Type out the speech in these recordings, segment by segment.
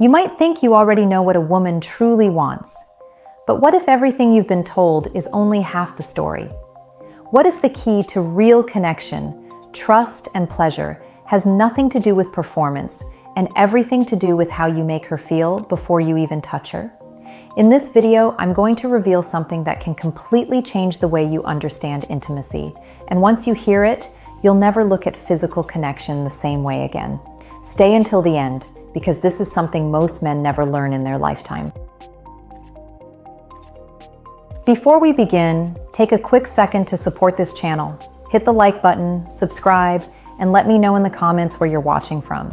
You might think you already know what a woman truly wants, but what if everything you've been told is only half the story? What if the key to real connection, trust, and pleasure has nothing to do with performance and everything to do with how you make her feel before you even touch her? In this video, I'm going to reveal something that can completely change the way you understand intimacy. And once you hear it, you'll never look at physical connection the same way again. Stay until the end, because this is something most men never learn in their lifetime. Before we begin, take a quick second to support this channel. Hit the like button, subscribe, and let me know in the comments where you're watching from.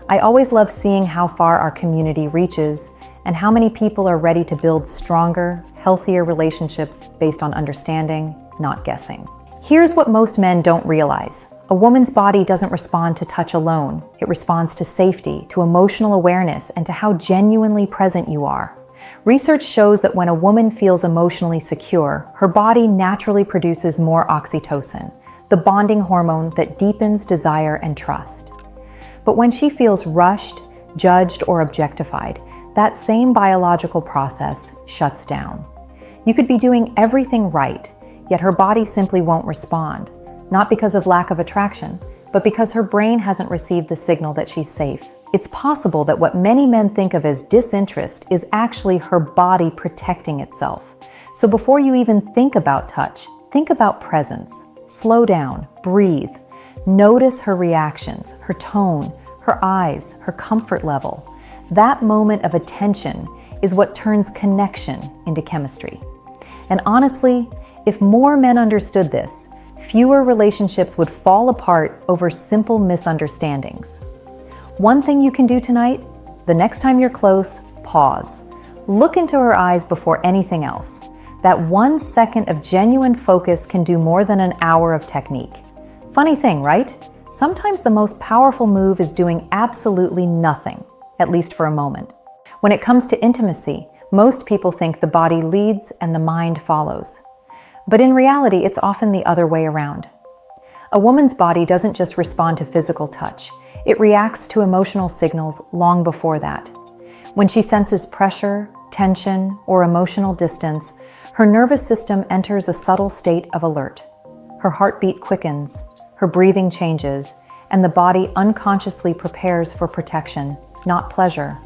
I always love seeing how far our community reaches and how many people are ready to build stronger, healthier relationships based on understanding, not guessing. Here's what most men don't realize. A woman's body doesn't respond to touch alone. It responds to safety, to emotional awareness, and to how genuinely present you are. Research shows that when a woman feels emotionally secure, her body naturally produces more oxytocin, the bonding hormone that deepens desire and trust. But when she feels rushed, judged, or objectified, that same biological process shuts down. You could be doing everything right, yet her body simply won't respond, not because of lack of attraction, but because her brain hasn't received the signal that she's safe. It's possible that what many men think of as disinterest is actually her body protecting itself. So before you even think about touch, think about presence. Slow down, breathe. Notice her reactions, her tone, her eyes, her comfort level. That moment of attention is what turns connection into chemistry. And honestly, if more men understood this, fewer relationships would fall apart over simple misunderstandings. One thing you can do tonight, the next time you're close, pause. Look into her eyes before anything else. That 1 second of genuine focus can do more than an hour of technique. Funny thing, right? Sometimes the most powerful move is doing absolutely nothing, at least for a moment. When it comes to intimacy, most people think the body leads and the mind follows. But in reality, it's often the other way around. A woman's body doesn't just respond to physical touch. It reacts to emotional signals long before that. When she senses pressure, tension, or emotional distance, her nervous system enters a subtle state of alert. Her heartbeat quickens, her breathing changes, and the body unconsciously prepares for protection, not pleasure.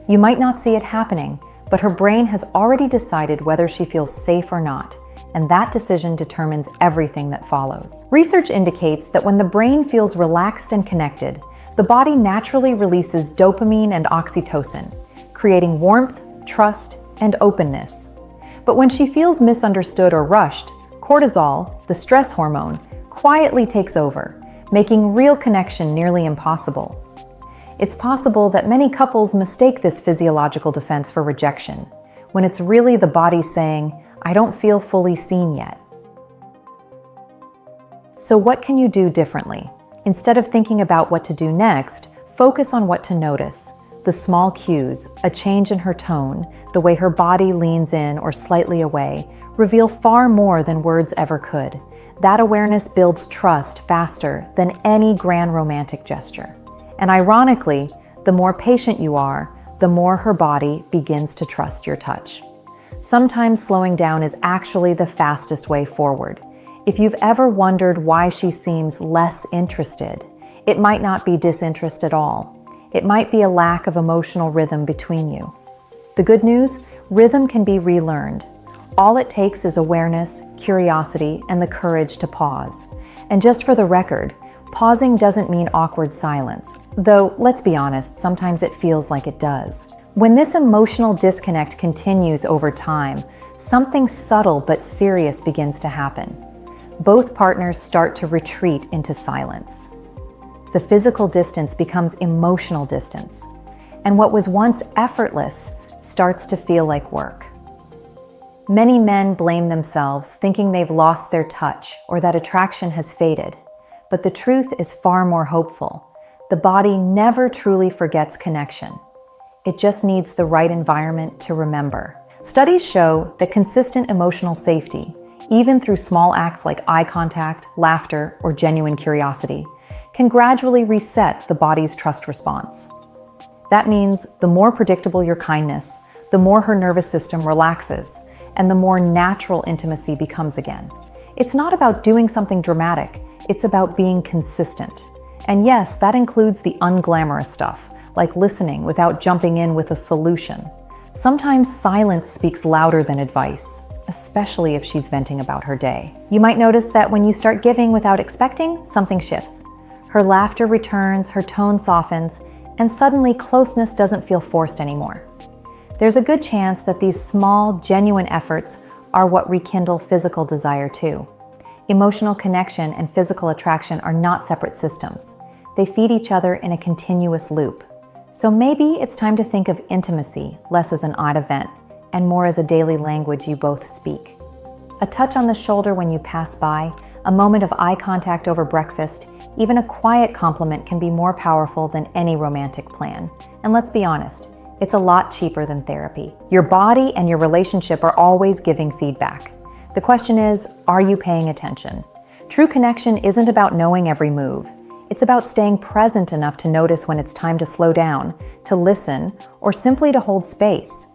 You might not see it happening, but her brain has already decided whether she feels safe or not, and that decision determines everything that follows. Research indicates that when the brain feels relaxed and connected, the body naturally releases dopamine and oxytocin, creating warmth, trust, and openness. But when she feels misunderstood or rushed, cortisol, the stress hormone, quietly takes over, making real connection nearly impossible. It's possible that many couples mistake this physiological defense for rejection, when it's really the body saying, "I don't feel fully seen yet." So what can you do differently? Instead of thinking about what to do next, focus on what to notice. The small cues, a change in her tone, the way her body leans in or slightly away, reveal far more than words ever could. That awareness builds trust faster than any grand romantic gesture. And ironically, the more patient you are, the more her body begins to trust your touch. Sometimes slowing down is actually the fastest way forward. If you've ever wondered why she seems less interested, it might not be disinterest at all. It might be a lack of emotional rhythm between you. The good news, rhythm can be relearned. All it takes is awareness, curiosity, and the courage to pause. And just for the record, pausing doesn't mean awkward silence, though let's be honest, sometimes it feels like it does. When this emotional disconnect continues over time, something subtle but serious begins to happen. Both partners start to retreat into silence. The physical distance becomes emotional distance, and what was once effortless starts to feel like work. Many men blame themselves, thinking they've lost their touch or that attraction has faded. But the truth is far more hopeful. The body never truly forgets connection. It just needs the right environment to remember. Studies show that consistent emotional safety, even through small acts like eye contact, laughter, or genuine curiosity, can gradually reset the body's trust response. That means the more predictable your kindness, the more her nervous system relaxes, and the more natural intimacy becomes again. It's not about doing something dramatic, it's about being consistent. And yes, that includes the unglamorous stuff, like listening without jumping in with a solution. Sometimes silence speaks louder than advice, especially if she's venting about her day. You might notice that when you start giving without expecting, something shifts. Her laughter returns, her tone softens, and suddenly closeness doesn't feel forced anymore. There's a good chance that these small, genuine efforts are what rekindle physical desire too. Emotional connection and physical attraction are not separate systems. They feed each other in a continuous loop. So maybe it's time to think of intimacy less as an odd event and more as a daily language you both speak. A touch on the shoulder when you pass by, a moment of eye contact over breakfast, even a quiet compliment can be more powerful than any romantic plan. And let's be honest, it's a lot cheaper than therapy. Your body and your relationship are always giving feedback. The question is, are you paying attention? True connection isn't about knowing every move. It's about staying present enough to notice when it's time to slow down, to listen, or simply to hold space.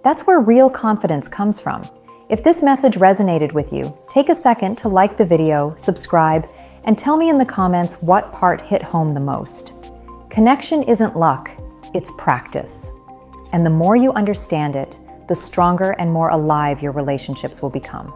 That's where real confidence comes from. If this message resonated with you, take a second to like the video, subscribe, and tell me in the comments what part hit home the most. Connection isn't luck, it's practice. And the more you understand it, the stronger and more alive your relationships will become.